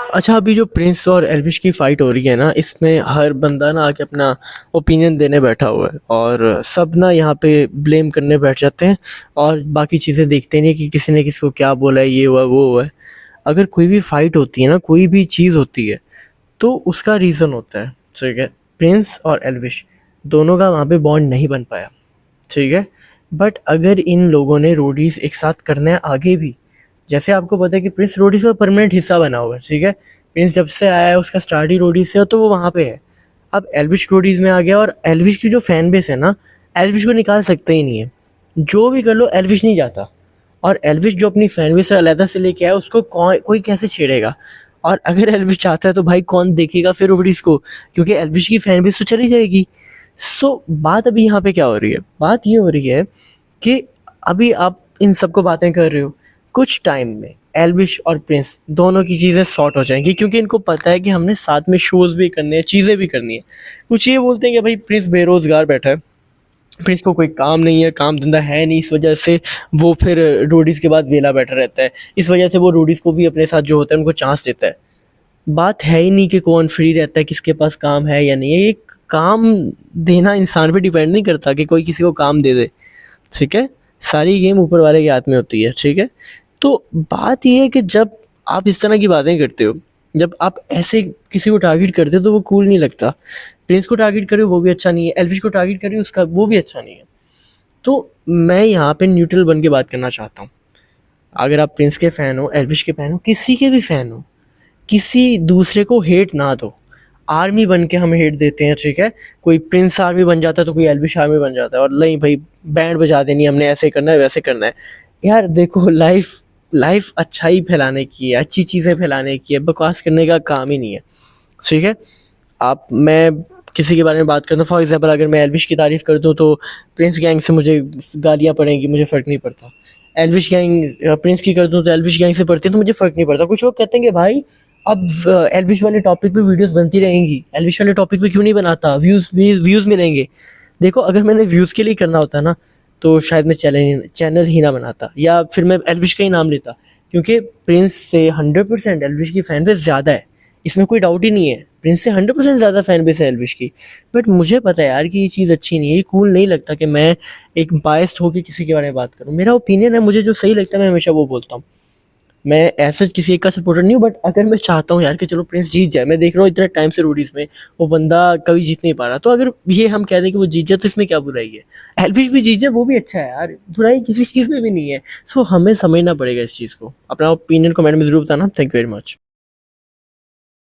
अच्छा, अभी जो प्रिंस और एल्विश की फ़ाइट हो रही है ना, इसमें हर बंदा ना आके अपना ओपिनियन देने बैठा हुआ है और सब ना यहाँ पे ब्लेम करने बैठ जाते हैं और बाकी चीज़ें देखते नहीं कि किसी ने किसको क्या बोला है, ये हुआ वो हुआ है। अगर कोई भी फ़ाइट होती है ना, कोई भी चीज़ होती है, तो उसका रीज़न होता है, ठीक है। प्रिंस और एल्विश दोनों का वहाँ पे बॉन्ड नहीं बन पाया, ठीक है। बट अगर इन लोगों ने रोडीज एक साथ करना है आगे भी, जैसे आपको पता है कि प्रिंस रोडीज का परमानेंट हिस्सा बना हुआ है, ठीक है। प्रिंस जब से आया है उसका स्टार्ट ही रोडीज से, तो वो वहाँ पे है। अब एल्विश रोडीज में आ गया और एल्विश की जो फैन बेस है ना, एल्विश को निकाल सकते ही नहीं है। जो भी कर लो एल्विश नहीं जाता। और एल्विश जो अपनी फैन बेस अलहदा से लेके आया, उसको कोई कैसे छेड़ेगा। और अगर एल्विश चाहता है तो भाई कौन देखेगा फिर रोडीज को, क्योंकि एल्विश की फैन बेस तो चली जाएगी। सो बात अभी यहाँ पे क्या हो रही है, बात ये हो रही है कि अभी आप इन सबको बातें कर रहे हो, कुछ टाइम में एल्विश और प्रिंस दोनों की चीज़ें सॉर्ट हो जाएंगी, क्योंकि इनको पता है कि हमने साथ में शोज़ भी करने हैं, चीज़ें भी करनी है। कुछ ये बोलते हैं कि भाई प्रिंस बेरोज़गार बैठा है, प्रिंस को कोई काम नहीं है, काम धंधा है नहीं, इस वजह से वो फिर रोडीज़ के बाद वेला बैठा रहता है। इस वजह से वो रोडीज़ को भी अपने साथ जो होता है उनको चांस देता है। बात है ही नहीं कि कौन फ्री रहता है, किसके पास काम है या नहीं है। ये काम देना इंसान पे डिपेंड नहीं करता कि कोई किसी को काम दे दे, ठीक है। सारी गेम ऊपर वाले के हाथ में होती है, ठीक है। तो बात ये है कि जब आप इस तरह की बातें करते हो, जब आप ऐसे किसी को टारगेट करते हो, तो वो कूल नहीं लगता। प्रिंस को टारगेट करे वो भी अच्छा नहीं है, एल्विश को टारगेट करे उसका वो भी अच्छा नहीं है। तो मैं यहाँ पे न्यूट्रल बन के बात करना चाहता हूँ। अगर आप प्रिंस के फ़ैन हो, एल्विश के फ़ैन हो, किसी के भी फ़ैन हो, किसी दूसरे को हेट ना दो। आर्मी बन के हम हेट देते हैं, ठीक है। कोई प्रिंस आर्मी बन जाता है तो कोई एल्विश आर्मी बन जाता है, और नहीं भाई बैंड बजा देनी, हमने ऐसे करना है वैसे करना है। यार देखो, लाइफ लाइफ अच्छाई फैलाने की है, अच्छी चीज़ें फैलाने की है, बकवास करने का काम ही नहीं है, ठीक है। आप मैं किसी के बारे में बात करता हूँ, फॉर एग्जांपल अगर मैं एल्विश की तारीफ़ कर दूँ तो प्रिंस गैंग से मुझे गालियाँ पड़ेंगी, मुझे फ़र्क नहीं पड़ता। एल्विश गैंग प्रिंस की कर दूँ तो एल्विश गैंग से पड़ती है तो मुझे फ़र्क नहीं पड़ता। कुछ लोग कहते हैं कि भाई अब एल्विश वाले टॉपिक पे वीडियोस बनती रहेंगी, एल्विश वाले टॉपिक पे क्यों नहीं बनाता, व्यूज़ मिलेंगे। देखो, अगर मैंने व्यूज़ के लिए करना होता ना, तो शायद मैं चैनल ही ना बनाता, या फिर मैं एल्विश का ही नाम लेता, क्योंकि प्रिंस से 100% एल्विश की फ़ैन बेस ज़्यादा है, इसमें कोई डाउट ही नहीं है। प्रिंस से 100% ज़्यादा फ़ैन बेस है एल्विश की। बट मुझे पता है यार कि ये चीज़ अच्छी नहीं है, ये कूल नहीं लगता कि मैं एक बायस्ड होकर किसी के बारे में बात करूँ। मेरा ओपिनियन है, मुझे जो सही लगता है मैं हमेशा वो बोलता हूँ। मैं ऐसा किसी एक का सपोर्टर नहीं हूँ, बट अगर मैं चाहता हूँ यार कि चलो प्रिंस जीत जाए, मैं देख रहा हूँ इतने टाइम से रोडीज में वो बंदा कभी जीत नहीं पा रहा, तो अगर ये हम कह दें कि वो जीत जाए तो इसमें क्या बुराई है। एल्विश भी जीत जाए वो भी अच्छा है यार, बुराई किसी चीज़ में भी नहीं है। सो हमें समझना पड़ेगा इस चीज़ को। अपना ओपिनियन कमेंट में जरूर बताना। Thank you very much.